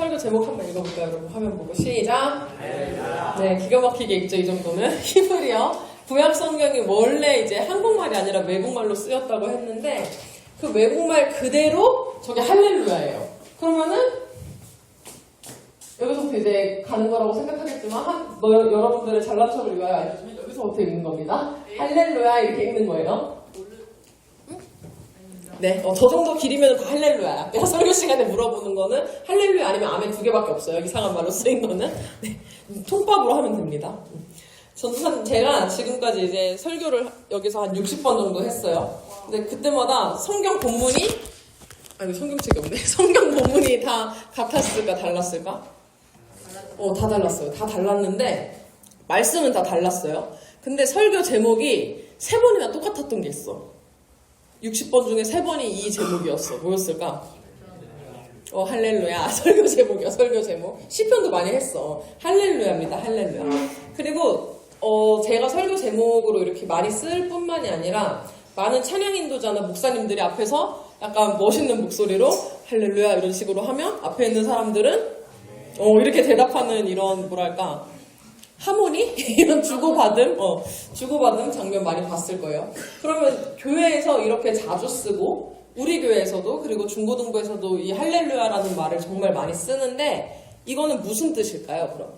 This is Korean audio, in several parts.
설교 제목 한번 읽어볼까요? 여러분 화면 보고 시작. 네, 기가 막히게 읽죠. 이 정도는. 히브리어 구약 성경이 원래 이제 한국말이 아니라 외국말로 쓰였다고 했는데 그 외국말 그대로 저게 할렐루야예요. 그러면은 여기서부터 이제 가는 거라고 생각하겠지만 여러분들의 잘난 척을 위하여 알려주면 여기서 어떻게 읽는 겁니다. 할렐루야 이렇게 읽는 거예요. 네, 저 정도 길이면 다 할렐루야야. 내가 설교 시간에 물어보는 거는 할렐루야 아니면 아멘 두 개밖에 없어요. 이상한 말로 쓰인 거는. 네, 통밥으로 하면 됩니다. 전도사님, 제가 지금까지 이제 설교를 여기서 한 60번 정도 했어요. 근데 그때마다 성경 본문이, 아니, 성경책이 없네. 성경 본문이 다 같았을까, 달랐을까? 다 달랐어요. 다 달랐는데, 말씀은 다 달랐어요. 근데 설교 제목이 3번이나 똑같았던 게 있어. 60번 중에 3번이 이 제목이었어. 뭐였을까? 할렐루야. 설교 제목이야, 설교 제목. 시편도 많이 했어. 할렐루야입니다, 할렐루야. 그리고, 제가 설교 제목으로 이렇게 많이 쓸 뿐만이 아니라, 많은 찬양 인도자나 목사님들이 앞에서 약간 멋있는 목소리로 할렐루야 이런 식으로 하면 앞에 있는 사람들은, 이렇게 대답하는 이런, 뭐랄까, 하모니? 이런 주고받음 장면 많이 봤을 거예요. 그러면 교회에서 이렇게 자주 쓰고, 우리 교회에서도, 그리고 중고등부에서도 이 할렐루야라는 말을 정말 많이 쓰는데, 이거는 무슨 뜻일까요, 그럼?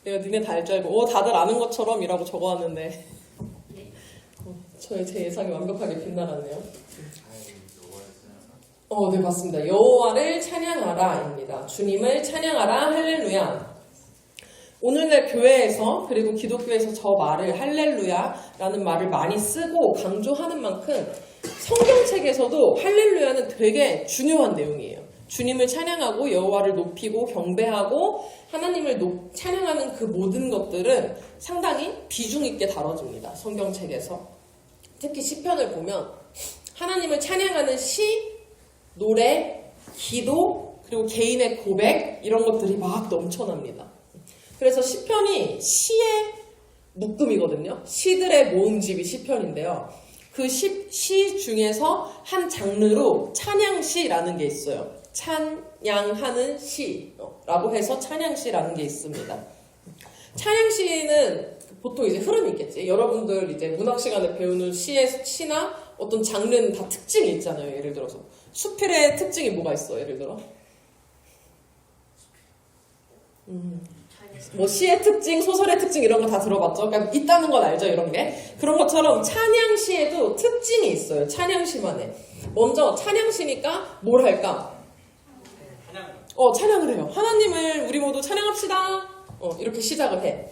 내가 니네 다 알 줄 알고, 다들 아는 것처럼 이라고 적어왔는데, 제 예상이 완벽하게 빗나갔네요. 네, 맞습니다. 여호와를 찬양하라입니다. 주님을 찬양하라, 할렐루야. 오늘날 교회에서, 그리고 기독교에서 저 말을, 할렐루야라는 말을 많이 쓰고 강조하는 만큼 성경책에서도 할렐루야는 되게 중요한 내용이에요. 주님을 찬양하고 여호와를 높이고 경배하고 하나님을 찬양하는 그 모든 것들은 상당히 비중 있게 다뤄집니다. 성경책에서. 특히 시편을 보면 하나님을 찬양하는 시, 노래, 기도, 그리고 개인의 고백 이런 것들이 막 넘쳐납니다. 그래서 시편이 시의 묶음이거든요. 시들의 모음집이 시편인데요. 그 시 중에서 한 장르로 찬양시라는 게 있어요. 찬양하는 시라고 해서 찬양시라는 게 있습니다. 찬양시는 보통 이제 흐름이 있겠지. 여러분들 이제 문학 시간에 배우는 시나 어떤 장르는 다 특징이 있잖아요. 예를 들어서 수필의 특징이 뭐가 있어? 예를 들어 뭐 시의 특징, 소설의 특징 이런 거 다 들어봤죠? 그러니까 있다는 건 알죠? 이런 게. 그런 것처럼 찬양시에도 특징이 있어요. 찬양시만의. 먼저 찬양시니까 뭘 할까? 찬양을 해요. 하나님을 우리 모두 찬양합시다. 이렇게 시작을 해.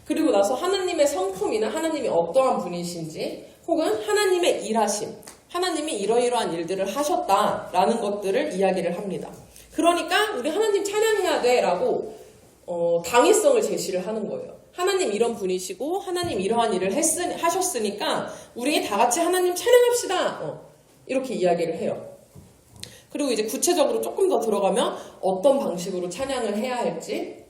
그리고 나서 하나님의 성품이나 하나님이 어떠한 분이신지 혹은 하나님의 일하심, 하나님이 이러이러한 일들을 하셨다라는 것들을 이야기를 합니다. 그러니까 우리 하나님 찬양해야 돼라고 당위성을 제시를 하는 거예요. 하나님 이런 분이시고 하나님 이러한 일을 하셨으니까 우리 다 같이 하나님 찬양합시다. 이렇게 이야기를 해요. 그리고 이제 구체적으로 조금 더 들어가면 어떤 방식으로 찬양을 해야 할지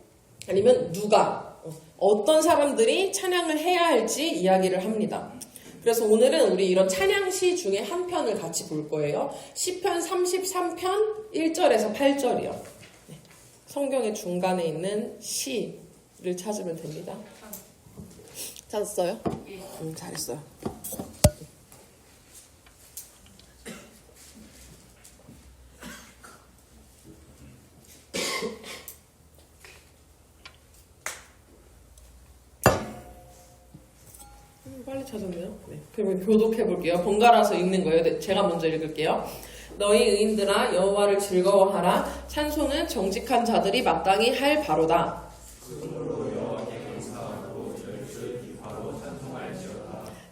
아니면 누가 어떤 사람들이 찬양을 해야 할지 이야기를 합니다. 그래서 오늘은 우리 이런 찬양시 중에 한 편을 같이 볼 거예요. 시편 33편 1절에서 8절이요. 성경의 중간에 있는 시를 찾으면 됩니다. 찾았어요? 잘했어요. 빨리 찾았네요. 네. 그러면 교독해 볼게요. 번갈아서 읽는 거예요. 네, 제가 먼저 읽을게요. 너희 의인들아 여호와를 즐거워하라. 찬송은 정직한 자들이 마땅히 할 바로다.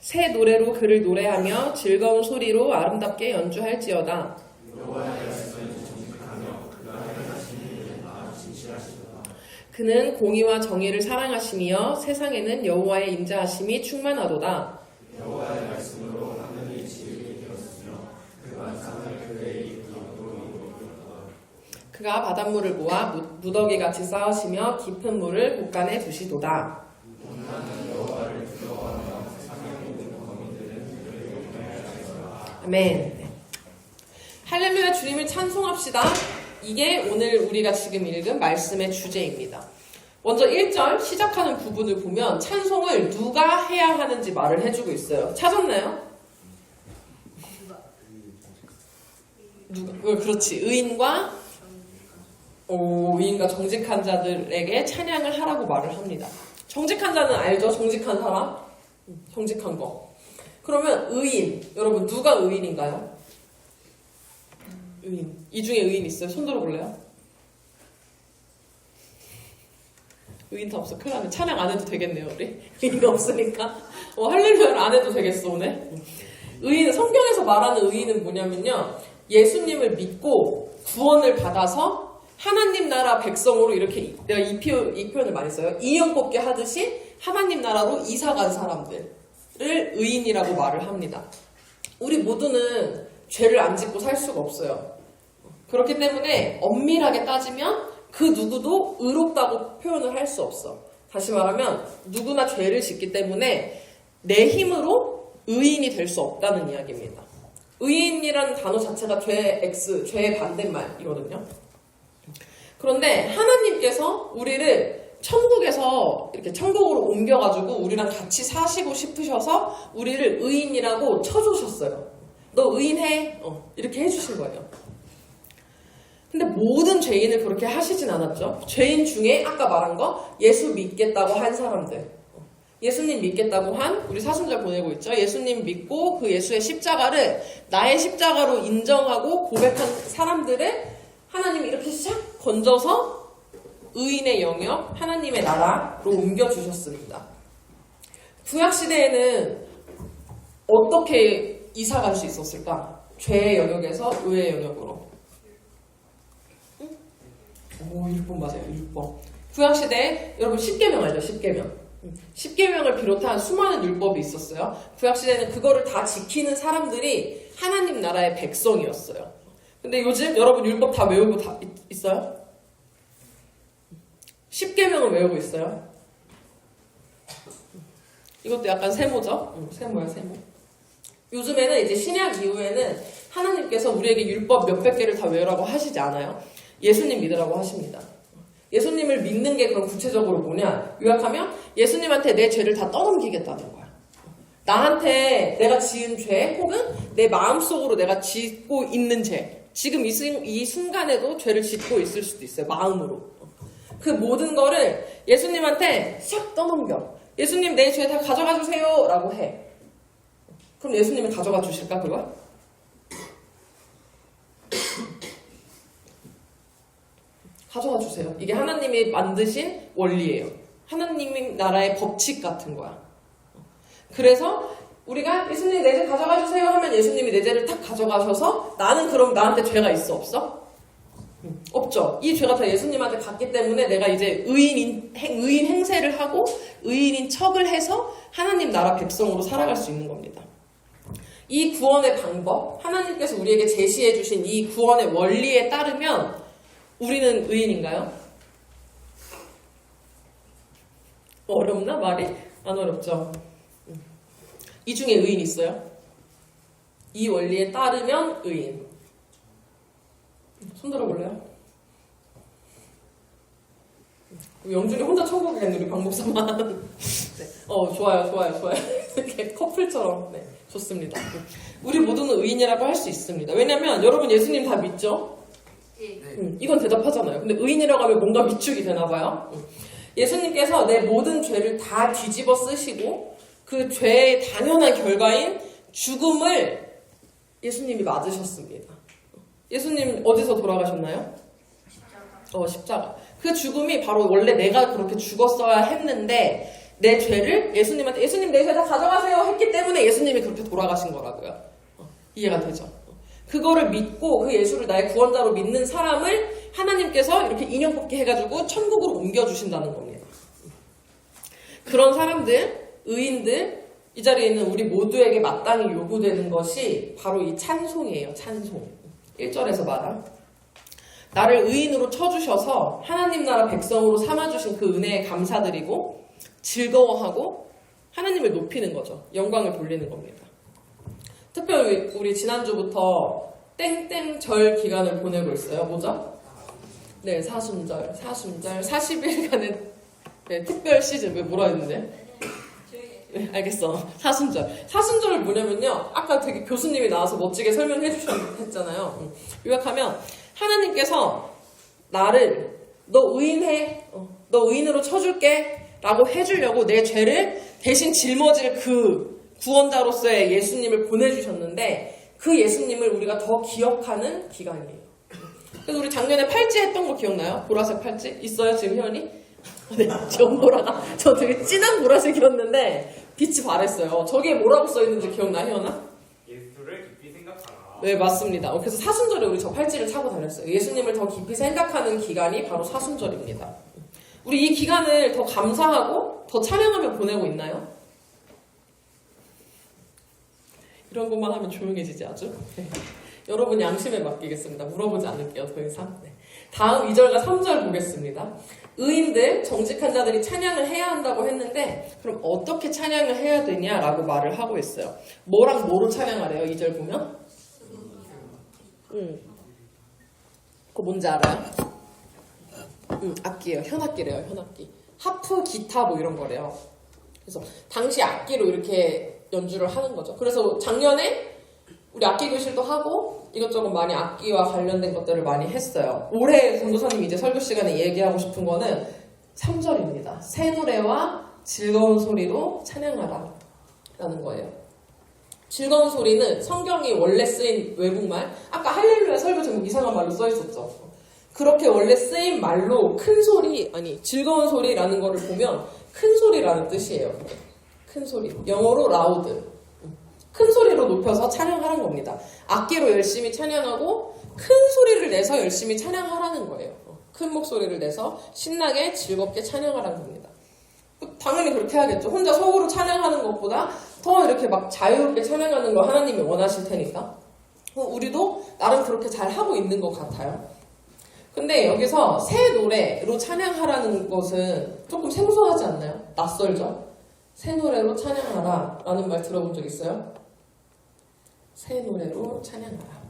새 노래로 그를 노래하며 즐거운 소리로 아름답게 연주할지어다. 그는 공의와 정의를 사랑하시며 세상에는 여호와의 인자하심이 충만하도다. 여호와의 말씀으로 하늘이 지으게 되었으며 그 만상을 그의 입으로 이루었도다. 그가 바닷물을 모아 무더기 같이 쌓으시며 깊은 물을 곳간에 두시도다. 여호와를 두려워하며 세상의 모든 거민들은 그를 경외하리라. 아멘. 할렐루야 주님을 찬송합시다. 이게 오늘 우리가 지금 읽은 말씀의 주제입니다. 먼저 1절 시작하는 부분을 보면 찬송을 누가 해야 하는지 말을 해주고 있어요. 찾았나요? 누가? 그렇지. 의인과 정직한 자들에게 찬양을 하라고 말을 합니다. 정직한 자는 알죠? 정직한 사람? 정직한 거. 그러면 의인. 여러분 누가 의인인가요? 의인. 이 중에 의인 있어요? 손 들어볼래요? 의인 다 없어. 큰일 나네. 찬양 안 해도 되겠네요, 우리. 의인이 없으니까. 할렐루야를 안 해도 되겠어, 오늘. 의인, 성경에서 말하는 의인은 뭐냐면요. 예수님을 믿고 구원을 받아서 하나님 나라 백성으로 이렇게, 내가 이 표현을 많이 써요. 인형 뽑기 하듯이 하나님 나라로 이사 간 사람들을 의인이라고 말을 합니다. 우리 모두는 죄를 안 짓고 살 수가 없어요. 그렇기 때문에 엄밀하게 따지면 그 누구도 의롭다고 표현을 할 수 없어. 다시 말하면 누구나 죄를 짓기 때문에 내 힘으로 의인이 될 수 없다는 이야기입니다. 의인이라는 단어 자체가 죄의 반대말이거든요. 그런데 하나님께서 우리를 천국에서 이렇게 천국으로 옮겨가지고 우리랑 같이 사시고 싶으셔서 우리를 의인이라고 쳐주셨어요. 너 의인해. 이렇게 해주신 거예요. 근데 모든 죄인을 그렇게 하시진 않았죠. 죄인 중에 아까 말한 거 예수 믿겠다고 한 사람들, 예수님 믿겠다고 한 우리 사순절 보내고 있죠. 예수님 믿고 그 예수의 십자가를 나의 십자가로 인정하고 고백한 사람들을 하나님이 이렇게 샥 건져서 의인의 영역, 하나님의 나라로 옮겨주셨습니다. 구약시대에는 어떻게 이사 갈 수 있었을까? 죄의 영역에서 의의 영역으로. 율법 맞아요. 율법. 구약시대에 여러분 10계명 알죠? 10계명. 10계명을 비롯한 수많은 율법이 있었어요. 구약시대에는 그거를 다 지키는 사람들이 하나님 나라의 백성이었어요. 근데 요즘 여러분 율법 다 외우고 다 있어요? 10계명을 외우고 있어요. 이것도 약간 세모죠? 세모야, 세모. 요즘에는 이제 신약 이후에는 하나님께서 우리에게 율법 몇백 개를 다 외우라고 하시지 않아요. 예수님 믿으라고 하십니다. 예수님을 믿는 게 그럼 구체적으로 뭐냐? 요약하면 예수님한테 내 죄를 다 떠넘기겠다는 거야. 나한테 내가 지은 죄 혹은 내 마음속으로 내가 짓고 있는 죄, 지금 이 순간에도 죄를 짓고 있을 수도 있어요. 마음으로. 그 모든 거를 예수님한테 싹 떠넘겨. 예수님 내 죄 다 가져가 주세요 라고 해. 그럼 예수님이 가져가 주실까 그걸? 가져가 주세요. 이게 하나님이 만드신 원리예요. 하나님 나라의 법칙 같은 거야. 그래서 우리가 예수님 내 죄 가져가 주세요 하면 예수님이 내 죄를 탁 가져가셔서 나는 그럼 나한테 죄가 있어 없어? 없죠. 이 죄가 다 예수님한테 갔기 때문에 내가 이제 의인 행세를 하고 의인인 척을 해서 하나님 나라 백성으로 살아갈 수 있는 겁니다. 이 구원의 방법, 하나님께서 우리에게 제시해 주신 이 구원의 원리에 따르면 우리는 의인인가요? 어렵나 말이? 안 어렵죠. 이 중에 의인 있어요? 이 원리에 따르면 의인. 손 들어볼래요? 영준이 혼자 천국에 있는 우리 방법사만. 네. 좋아요. 이렇게 커플처럼. 네, 좋습니다. 우리 모두는 의인이라고 할 수 있습니다. 왜냐면 여러분 예수님 다 믿죠? 이건 대답하잖아요. 근데 의인이라고 하면 뭔가 위축이 되나봐요. 예수님께서 내 모든 죄를 다 뒤집어 쓰시고 그 죄의 당연한 결과인 죽음을 예수님이 맞으셨습니다. 예수님 어디서 돌아가셨나요? 십자가. 그 죽음이 바로 원래 내가 그렇게 죽었어야 했는데 내 죄를 예수님한테 예수님 내 죄 다 가져가세요 했기 때문에 예수님이 그렇게 돌아가신 거라고요. 이해가 되죠? 그거를 믿고 그 예수를 나의 구원자로 믿는 사람을 하나님께서 이렇게 인형 뽑기 해가지고 천국으로 옮겨주신다는 겁니다. 그런 사람들, 의인들, 이 자리에 있는 우리 모두에게 마땅히 요구되는 것이 바로 이 찬송이에요. 찬송. 1절에서 말한 나를 의인으로 쳐주셔서 하나님 나라 백성으로 삼아주신 그 은혜에 감사드리고 즐거워하고 하나님을 높이는 거죠. 영광을 돌리는 겁니다. 특별히 우리 지난주부터 땡땡절 기간을 보내고 있어요. 뭐죠? 네, 사순절, 40일간의 네, 특별 시즌. 왜 뭐라 했는데? 네, 알겠어. 사순절을 뭐냐면요. 아까 되게 교수님이 나와서 멋지게 설명해 주셨잖아요. 요약하면 하나님께서 나를 너 의인해, 너 의인으로 쳐줄게 라고 해주려고 내 죄를 대신 짊어질 그 구원자로서의 예수님을 보내주셨는데 그 예수님을 우리가 더 기억하는 기간이에요. 그래서 우리 작년에 팔찌 했던 거 기억나요? 보라색 팔찌? 있어요 지금 희연이? 네, 연보라가 저 되게 진한 보라색이었는데 빛이 바랬어요. 저기에 뭐라고 써있는지 기억나 희연아? 예수를 깊이 생각하라. 네, 맞습니다. 그래서 사순절에 우리 저 팔찌를 차고 다녔어요. 예수님을 더 깊이 생각하는 기간이 바로 사순절입니다. 우리 이 기간을 더 감사하고 더 찬양하며 보내고 있나요? 이런 것만 하면 조용해지지 아주. 네. 여러분 양심에 맡기겠습니다. 물어보지 않을게요 더 이상. 네. 다음 2절과 3절 보겠습니다. 의인들, 정직한 자들이 찬양을 해야 한다고 했는데 그럼 어떻게 찬양을 해야 되냐라고 말을 하고 있어요. 뭐랑 뭐로 찬양하래요? 2절 보면? 그거 뭔지 알아요? 악기예요. 현악기래요. 현악기. 하프, 기타 뭐 이런 거래요. 그래서 당시 악기로 이렇게 연주를 하는 거죠. 그래서 작년에 우리 악기 교실도 하고 이것저것 많이 악기와 관련된 것들을 많이 했어요. 올해 전도사님 이제 설교 시간에 얘기하고 싶은 거는 3절입니다. 새 노래와 즐거운 소리로 찬양하라 라는 거예요. 즐거운 소리는 성경이 원래 쓰인 외국말, 아까 할렐루야 설교 제목 이상한 말로 써있었죠. 그렇게 원래 쓰인 말로 큰 소리, 아니 즐거운 소리라는 거를 보면 큰 소리라는 뜻이에요. 큰 소리. 영어로 라우드. 큰 소리로 높여서 찬양하라는 겁니다. 악기로 열심히 찬양하고 큰 소리를 내서 열심히 찬양하라는 거예요. 큰 목소리를 내서 신나게 즐겁게 찬양하라는 겁니다. 당연히 그렇게 해야겠죠. 혼자 속으로 찬양하는 것보다 더 이렇게 막 자유롭게 찬양하는 거 하나님이 원하실 테니까. 우리도 나름 그렇게 잘 하고 있는 것 같아요. 근데 여기서 새 노래로 찬양하라는 것은 조금 생소하지 않나요? 낯설죠? 새 노래로 찬양하라 라는 말 들어본 적 있어요? 새 노래로 찬양하라.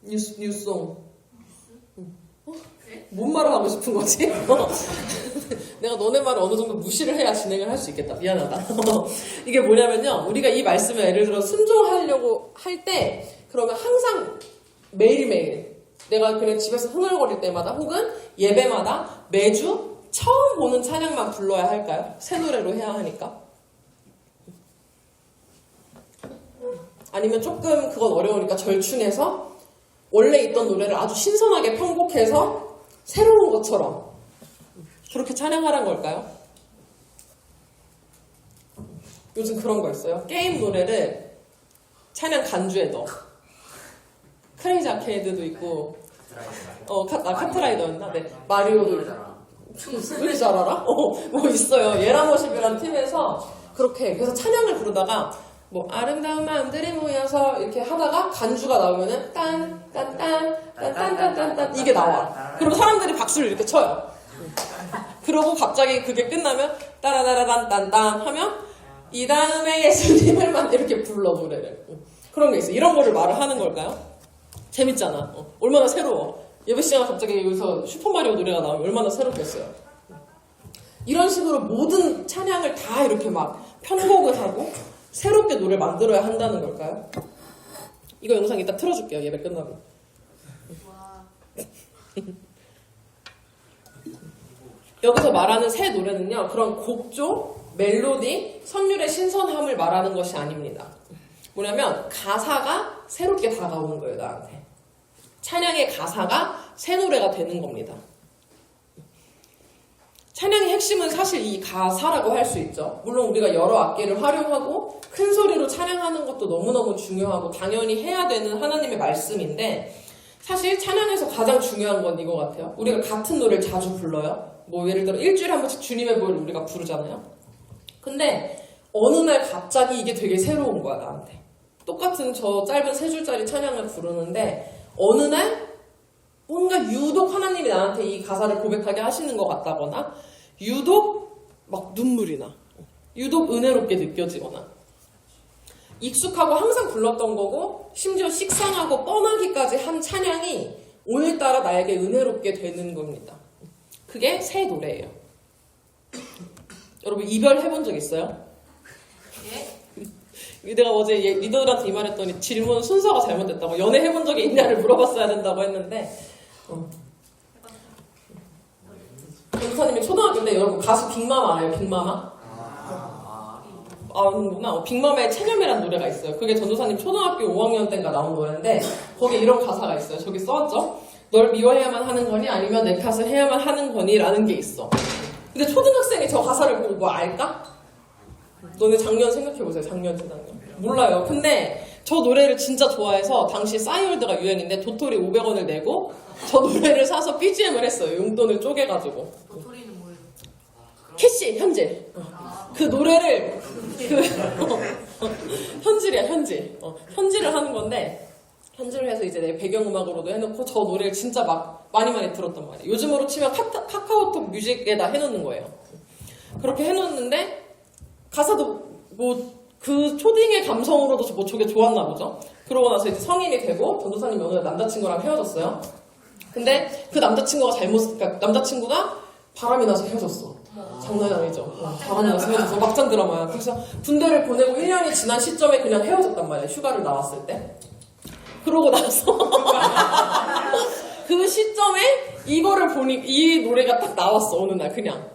뉴송. 뭔 말을 하고 싶은 거지? 내가 너네 말을 어느 정도 무시를 해야 진행을 할 수 있겠다. 미안하다. 이게 뭐냐면요. 우리가 이 말씀을 예를 들어 순종하려고 할 때 그러면 항상 매일매일 내가 그냥 집에서 흥얼거릴 때마다 혹은 예배마다 매주 처음 보는 찬양만 불러야 할까요? 새 노래로 해야 하니까. 아니면 조금 그건 어려우니까 절충해서 원래 있던 노래를 아주 신선하게 편곡해서 새로운 것처럼 그렇게 찬양하란 걸까요? 요즘 그런 거 있어요. 게임 노래를 찬양 간주에 넣어. 크레이지 아케이드도 있고 카트라이더였나? 네. 마리오도 있고. 왜 이렇게 잘 알아? 뭐 있어요. 예라모십이라는 팀에서 그렇게 그래서 찬양을 부르다가 뭐 아름다운 마음들이 모여서 이렇게 하다가 간주가 나오면은 딴딴딴딴딴딴딴 이게 나와. 그리고 사람들이 박수를 이렇게 쳐요. 그러고 갑자기 그게 끝나면 따라따라딴딴딴 하면 이 다음에 예수님을만 이렇게 불러 노래를. 그런 게 있어. 이런 거를 말을 하는 걸까요? 재밌잖아. 얼마나 새로워. 예배 시간 갑자기 여기서 슈퍼마리오 노래가 나오면 얼마나 새롭겠어요. 이런 식으로 모든 찬양을 다 이렇게 막 편곡을 하고 새롭게 노래를 만들어야 한다는 걸까요? 이거 영상 이따 틀어줄게요. 예배 끝나고. 여기서 말하는 새 노래는요. 그런 곡조, 멜로디, 선율의 신선함을 말하는 것이 아닙니다. 뭐냐면 가사가 새롭게 다가오는 거예요. 나한테. 찬양의 가사가 새 노래가 되는 겁니다. 찬양의 핵심은 사실 이 가사라고 할 수 있죠. 물론 우리가 여러 악기를 활용하고 큰 소리로 찬양하는 것도 너무너무 중요하고 당연히 해야 되는 하나님의 말씀인데 사실 찬양에서 가장 중요한 건 이거 같아요. 우리가 같은 노래를 자주 불러요. 뭐 예를 들어 일주일에 한 번씩 주님의 보혈을 우리가 부르잖아요. 근데 어느 날 갑자기 이게 되게 새로운 거야 나한테. 똑같은 저 짧은 3줄짜리 찬양을 부르는데 어느 날 뭔가 유독 하나님이 나한테 이 가사를 고백하게 하시는 것 같다거나 유독 막 눈물이 나. 유독 은혜롭게 느껴지거나 익숙하고 항상 불렀던 거고 심지어 식상하고 뻔하기까지 한 찬양이 오늘따라 나에게 은혜롭게 되는 겁니다. 그게 새 노래예요. 여러분 이별 해본 적 있어요? 예? 내가 어제 리더들한테 이 말했더니 질문 순서가 잘못됐다고. 연애 해본 적이 있냐를 물어봤어야 된다고 했는데 전도사님이 초등학교인데 여러분 가수 빅마마 알아요? 빅마마? 아는구나. 빅마마의 체념이라는 노래가 있어요. 그게 전도사님 초등학교 5학년 때인가 나온 노래인데 거기에 이런 가사가 있어요. 저기 써왔죠? 널 미워해야만 하는 거니 아니면 내 탓을 해야만 하는 거니 라는 게 있어. 근데 초등학생이 저 가사를 보고 뭐 알까? 너네 작년 생각해보세요. 작년, 재작년. 몰라요. 근데 저 노래를 진짜 좋아해서 당시 싸이월드가 유행인데 도토리 500원을 내고 저 노래를 사서 BGM을 했어요. 용돈을 쪼개가지고. 도토리는 뭐예요? 캐시, 현질. 그 노래를 현질이야, 현질. 현질을 하는 건데 현질을 해서 이제 내 배경음악으로도 해놓고 저 노래를 진짜 막 많이 들었단 말이에요. 요즘으로 치면 카카오톡 뮤직에다 해놓는 거예요. 그렇게 해놓는데 가사도 뭐 그 초딩의 감성으로도 뭐 저게 좋았나 보죠. 그러고 나서 이제 성인이 되고 전도사님이 어느 날 남자친구랑 헤어졌어요. 근데 그 남자친구가 그러니까 남자친구가 바람이 나서 헤어졌어. 장난이 아니죠. 바람이 나서 헤어져서 막장 드라마야. 그래서 군대를 보내고 1년이 지난 시점에 그냥 헤어졌단 말이야. 휴가를 나왔을 때. 그러고 나서 그 시점에 이거를 보니 이 노래가 딱 나왔어. 어느 날 그냥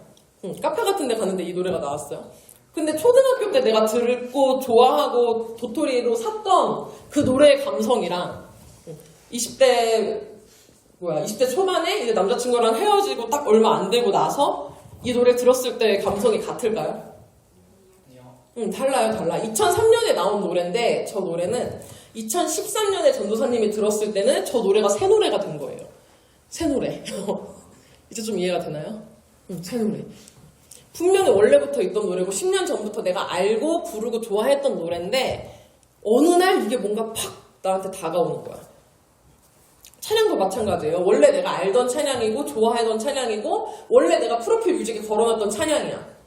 카페 같은 데 갔는데 이 노래가 나왔어요. 근데 초등학교 때 내가 듣고 좋아하고 도토리로 샀던 그 노래의 감성이랑 20대 초반에 이제 남자친구랑 헤어지고 딱 얼마 안 되고 나서 이 노래 들었을 때의 감성이 같을까요? 달라요. 2003년에 나온 노래인데 저 노래는 2013년에 전도사님이 들었을 때는 저 노래가 새 노래가 된 거예요. 새 노래. 이제 좀 이해가 되나요? 새 노래. 분명히 원래부터 있던 노래고 10년 전부터 내가 알고 부르고 좋아했던 노래인데 어느 날 이게 뭔가 팍 나한테 다가오는 거야. 찬양도 마찬가지예요. 원래 내가 알던 찬양이고 좋아하던 찬양이고 원래 내가 프로필 뮤직에 걸어놨던 찬양이야.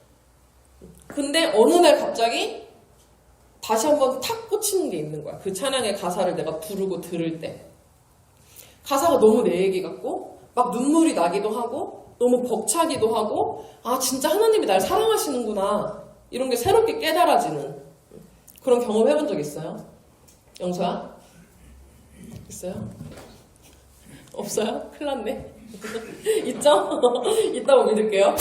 근데 어느 날 갑자기 다시 한번 탁 꽂히는 게 있는 거야. 그 찬양의 가사를 내가 부르고 들을 때. 가사가 너무 내 얘기 같고 막 눈물이 나기도 하고 너무 벅차기도 하고 아 진짜 하나님이 날 사랑하시는구나 이런 게 새롭게 깨달아지는 그런 경험 해본 적 있어요? 영서야? 있어요? 없어요? 큰일 났네. 있죠? 있다고 믿을게요.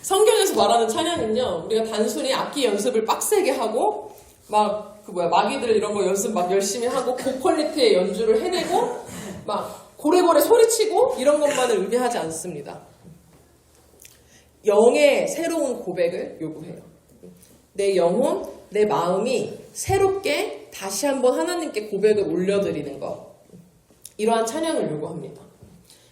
성경에서 말하는 찬양은요 우리가 단순히 악기 연습을 빡세게 하고 막 마기들 이런 거 연습 막 열심히 하고 고퀄리티의 연주를 해내고 막 고래고래 소리치고 이런 것만을 의미하지 않습니다. 영의 새로운 고백을 요구해요. 내 영혼, 내 마음이 새롭게 다시 한번 하나님께 고백을 올려드리는 것. 이러한 찬양을 요구합니다.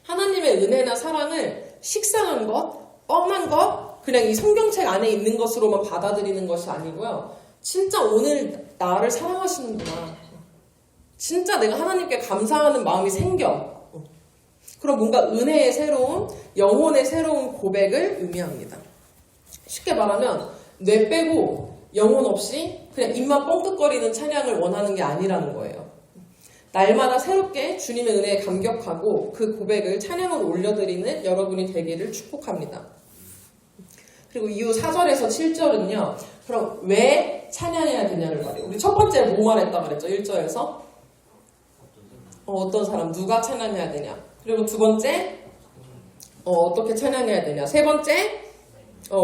하나님의 은혜나 사랑을 식상한 것, 뻔한 것, 그냥 이 성경책 안에 있는 것으로만 받아들이는 것이 아니고요. 진짜 오늘 나를 사랑하시는구나. 진짜 내가 하나님께 감사하는 마음이 생겨. 그럼 뭔가 은혜의 새로운, 영혼의 새로운 고백을 의미합니다. 쉽게 말하면 뇌 빼고 영혼 없이 그냥 입만 뻥끗거리는 찬양을 원하는 게 아니라는 거예요. 날마다 새롭게 주님의 은혜에 감격하고 그 고백을 찬양으로 올려드리는 여러분이 되기를 축복합니다. 그리고 이후 4절에서 7절은요. 그럼 왜 찬양해야 되냐를 말해요. 우리 첫 번째 뭐 말했다 그랬죠? 1절에서 어떤 사람 누가 찬양해야 되냐. 그리고 두 번째 어떻게 찬양해야 되냐. 세 번째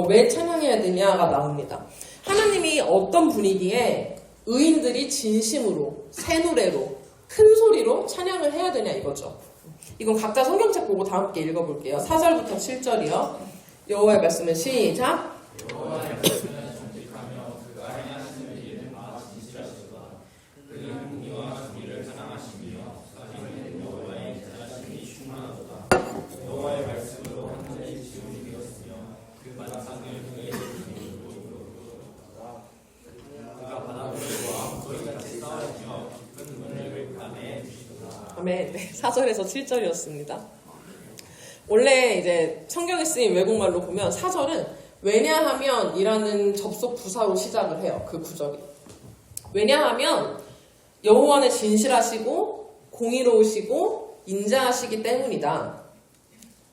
왜 찬양해야 되냐가 나옵니다. 하나님이 어떤 분위기에 의인들이 진심으로 새 노래로 큰 소리로 찬양을 해야 되냐 이거죠. 이건 각자 성경책 보고 다 함께 읽어볼게요. 4절부터 7절이요. 여호와의 말씀은 시작. 아멘. 네, 4절에서 7절이었습니다. 원래 이제 성경에 쓰인 외국말로 보면 4절은 왜냐하면 이라는 접속 부사로 시작을 해요. 그 구절이. 왜냐하면 여호와는 진실하시고 공의로우시고 인자하시기 때문이다.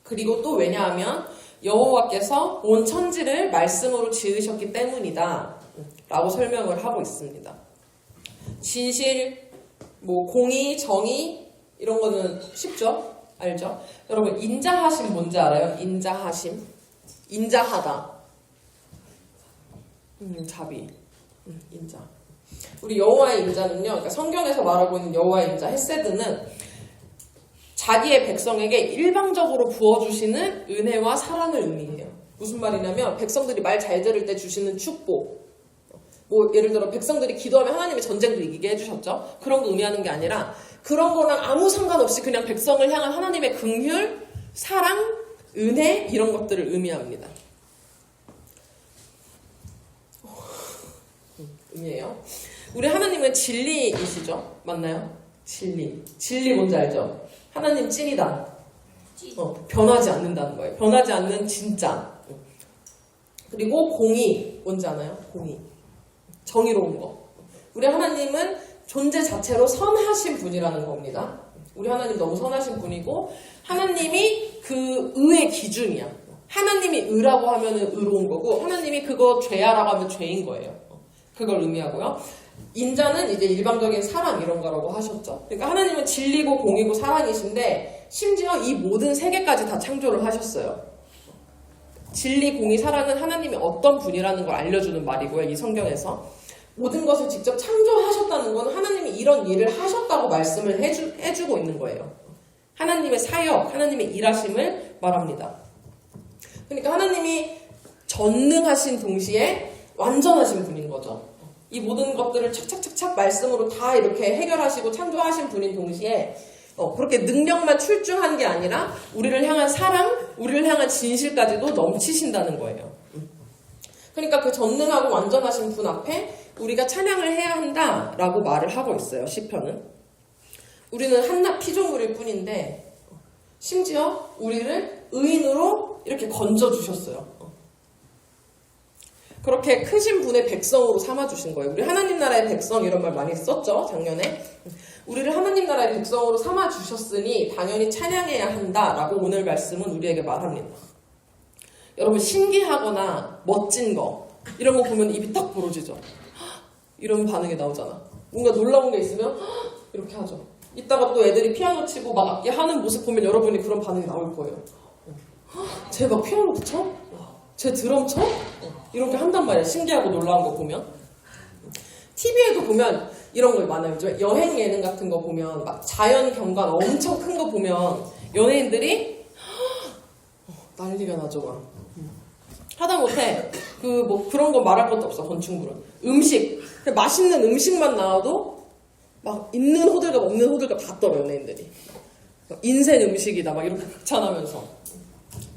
그리고 또 왜냐하면 여호와께서 온 천지를 말씀으로 지으셨기 때문이다. 라고 설명을 하고 있습니다. 진실, 공의, 정의 이런 거는 쉽죠? 알죠? 여러분 인자하심 뭔지 알아요? 인자하심. 인자하다. 자비. 인자. 우리 여호와의 인자는요. 그러니까 성경에서 말하고 있는 여호와의 인자 헤세드는 자기의 백성에게 일방적으로 부어주시는 은혜와 사랑을 의미해요. 무슨 말이냐면 백성들이 말 잘 들을 때 주시는 축복. 예를 들어 백성들이 기도하면 하나님의 전쟁도 이기게 해주셨죠. 그런 거 의미하는 게 아니라 그런 거랑 아무 상관없이 그냥 백성을 향한 하나님의 긍휼, 사랑, 은혜 이런 것들을 의미합니다. 의미해요. 우리 하나님은 진리이시죠? 맞나요? 진리. 진리 뭔지 알죠? 하나님 찐이다. 변하지 않는다는 거예요. 변하지 않는 진짜. 그리고 공의. 뭔지 아나요? 공의. 정의로운 거. 우리 하나님은 존재 자체로 선하신 분이라는 겁니다. 우리 하나님 너무 선하신 분이고 하나님이 그 의의 기준이야. 하나님이 의라고 하면 의로운 거고 하나님이 그거 죄야라고 하면 죄인 거예요. 그걸 의미하고요. 인자는 이제 일방적인 사랑 이런 거라고 하셨죠. 그러니까 하나님은 진리고 공이고 사랑이신데 심지어 이 모든 세계까지 다 창조를 하셨어요. 진리, 공의, 사랑은 하나님이 어떤 분이라는 걸 알려주는 말이고요. 이 성경에서. 모든 것을 직접 창조하셨다는 건 하나님이 이런 일을 하셨다고 말씀을 해주고 있는 거예요. 하나님의 사역, 하나님의 일하심을 말합니다. 그러니까 하나님이 전능하신 동시에 완전하신 분인 거죠. 이 모든 것들을 착착착착 말씀으로 다 이렇게 해결하시고 창조하신 분인 동시에 그렇게 능력만 출중한 게 아니라 우리를 향한 사랑, 우리를 향한 진실까지도 넘치신다는 거예요. 그러니까 그 전능하고 완전하신 분 앞에 우리가 찬양을 해야 한다라고 말을 하고 있어요. 시편은. 우리는 한낱 피조물일 뿐인데 심지어 우리를 의인으로 이렇게 건져주셨어요. 그렇게 크신 분의 백성으로 삼아주신 거예요. 우리 하나님 나라의 백성 이런 말 많이 썼죠. 작년에. 우리를 하나님 나라의 백성으로 삼아주셨으니 당연히 찬양해야 한다라고 오늘 말씀은 우리에게 말합니다. 여러분 신기하거나 멋진 거 이런 거 보면 입이 딱 벌어지죠. 이런 반응이 나오잖아. 뭔가 놀라운 게 있으면 이렇게 하죠. 이따가 또 애들이 피아노 치고 막 악기 하는 모습 보면 여러분이 그런 반응이 나올 거예요. 쟤 막 피아노도 쳐? 쟤 드럼 쳐? 이렇게 한단 말이야. 신기하고 놀라운 거 보면. TV에도 보면 이런 거 많아요. 여행 예능 같은 거 보면 막 자연 경관 엄청 큰 거 보면 연예인들이 난리가 나죠. 막. 하다못해 그런 거 말할 것도 없어. 건축물은 음식 맛있는 음식만 나와도 막 있는 호들갑 없는 호들갑 다 떨어. 연예인들이 인생 음식이다 막 이렇게 극찬하면서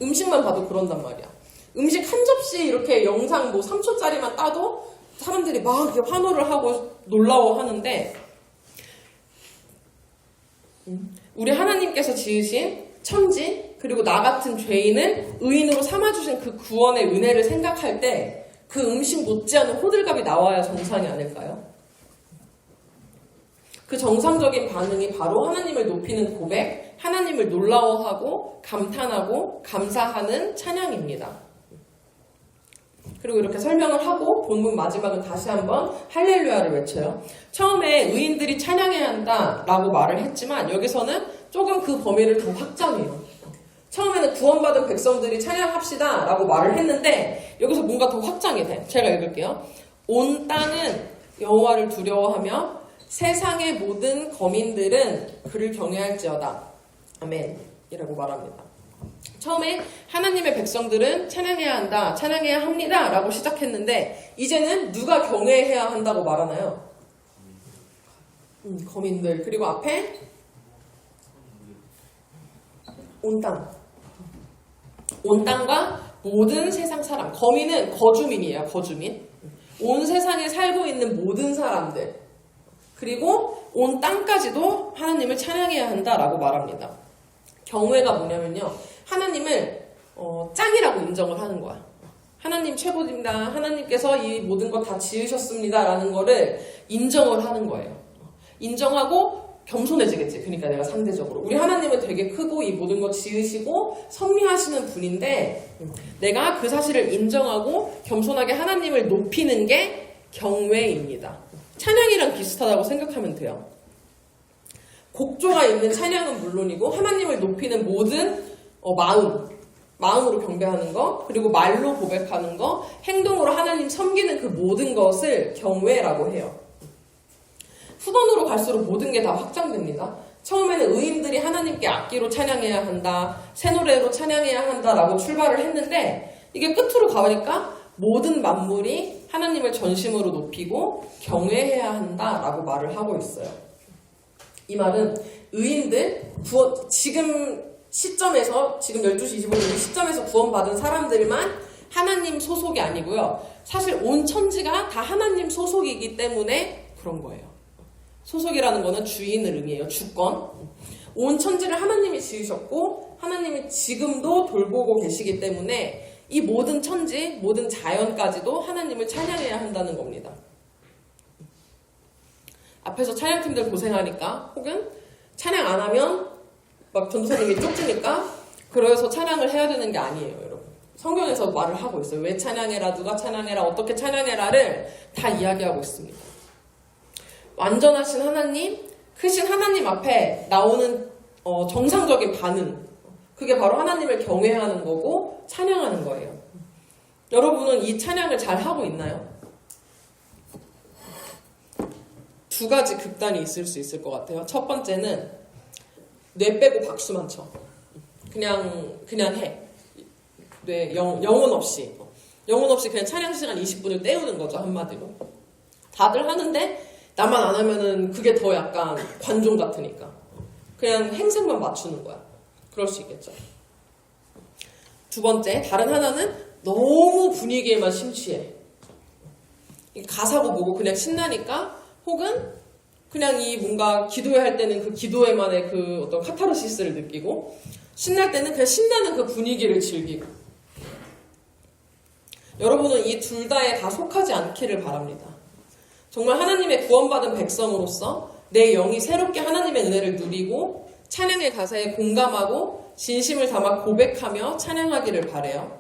음식만 봐도 그런단 말이야. 음식 한 접시 이렇게 영상 3초짜리만 따도 사람들이 막 이렇게 환호를 하고 놀라워하는데 우리 하나님께서 지으신 천지 그리고 나 같은 죄인을 의인으로 삼아주신 그 구원의 은혜를 생각할 때 그 음식 못지않은 호들갑이 나와야 정상이 아닐까요? 그 정상적인 반응이 바로 하나님을 높이는 고백, 하나님을 놀라워하고 감탄하고 감사하는 찬양입니다. 그리고 이렇게 설명을 하고 본문 마지막은 다시 한번 할렐루야를 외쳐요. 처음에 의인들이 찬양해야 한다라고 말을 했지만 여기서는 조금 그 범위를 더 확장해요. 처음에는 구원받은 백성들이 찬양합시다 라고 말을 했는데 여기서 뭔가 더 확장이 돼. 제가 읽을게요. 온 땅은 여호와를 두려워하며 세상의 모든 거민들은 그를 경외할지어다. 아멘 이라고 말합니다. 처음에 하나님의 백성들은 찬양해야 한다, 찬양해야 합니다 라고 시작했는데 이제는 누가 경외해야 한다고 말하나요? 거민들. 그리고 앞에 온 땅. 온 땅과 모든 세상 사람. 거민은 거주민이에요. 거주민. 온 세상에 살고 있는 모든 사람들. 그리고 온 땅까지도 하나님을 찬양해야 한다라고 말합니다. 경외가 뭐냐면요. 하나님을 짱이라고 인정을 하는 거야. 하나님 최고입니다. 하나님께서 이 모든 것 다 지으셨습니다. 라는 거를 인정을 하는 거예요. 인정하고 겸손해지겠지. 그러니까 내가 상대적으로. 우리 하나님은 되게 크고 이 모든 것 지으시고 섭리하시는 분인데 내가 그 사실을 인정하고 겸손하게 하나님을 높이는 게 경외입니다. 찬양이랑 비슷하다고 생각하면 돼요. 곡조가 있는 찬양은 물론이고 하나님을 높이는 모든 마음으로 경배하는 거, 그리고 말로 고백하는 거, 행동으로 하나님 섬기는 그 모든 것을 경외라고 해요. 후반으로 갈수록 모든 게 다 확장됩니다. 처음에는 의인들이 하나님께 악기로 찬양해야 한다, 새 노래로 찬양해야 한다라고 출발을 했는데 이게 끝으로 가보니까 모든 만물이 하나님을 전심으로 높이고 경외해야 한다라고 말을 하고 있어요. 이 말은 의인들, 지금 시점에서, 지금 12시 25분 이 시점에서 구원받은 사람들만 하나님 소속이 아니고요. 사실 온 천지가 다 하나님 소속이기 때문에 그런 거예요. 소속이라는 거는 주인을 의미해요. 주권. 온 천지를 하나님이 지으셨고 하나님이 지금도 돌보고 계시기 때문에 이 모든 천지, 모든 자연까지도 하나님을 찬양해야 한다는 겁니다. 앞에서 찬양팀들 고생하니까 혹은 찬양 안 하면 막 전도사님이 쪽지니까 그래서 찬양을 해야 되는 게 아니에요, 여러분. 성경에서 말을 하고 있어요. 왜 찬양해라, 누가 찬양해라, 어떻게 찬양해라를 다 이야기하고 있습니다. 완전하신 하나님, 크신 하나님 앞에 나오는 정상적인 반응, 그게 바로 하나님을 경외하는 거고 찬양하는 거예요. 여러분은 이 찬양을 잘 하고 있나요? 두 가지 극단이 있을 수 있을 것 같아요. 첫 번째는 뇌 빼고 박수만 쳐. 그냥 해. 영혼 없이 그냥 찬양 시간 20분을 때우는 거죠, 한마디로. 다들 하는데 나만 안 하면은 그게 더 약간 관종 같으니까. 그냥 행색만 맞추는 거야. 그럴 수 있겠죠. 두 번째, 다른 하나는 너무 분위기에만 심취해. 가사고 뭐고 그냥 신나니까, 혹은 그냥 이 뭔가 기도회 할 때는 그 기도회만의 그 어떤 카타르시스를 느끼고, 신날 때는 그냥 신나는 그 분위기를 즐기고. 여러분은 이 둘 다에 다 속하지 않기를 바랍니다. 정말 하나님의 구원받은 백성으로서 내 영이 새롭게 하나님의 은혜를 누리고 찬양의 가사에 공감하고 진심을 담아 고백하며 찬양하기를 바라요.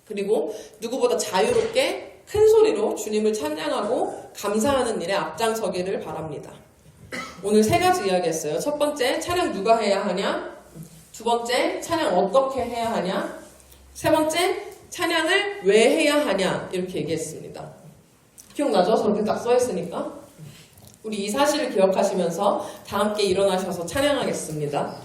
그리고 누구보다 자유롭게 큰 소리로 주님을 찬양하고 감사하는 일에 앞장서기를 바랍니다. 오늘 세 가지 이야기했어요. 첫 번째, 찬양 누가 해야 하냐? 두 번째, 찬양 어떻게 해야 하냐? 세 번째, 찬양을 왜 해야 하냐? 이렇게 얘기했습니다. 기억나죠? 저렇게 딱 써있으니까. 우리 이 사실을 기억하시면서 다 함께 일어나셔서 찬양하겠습니다.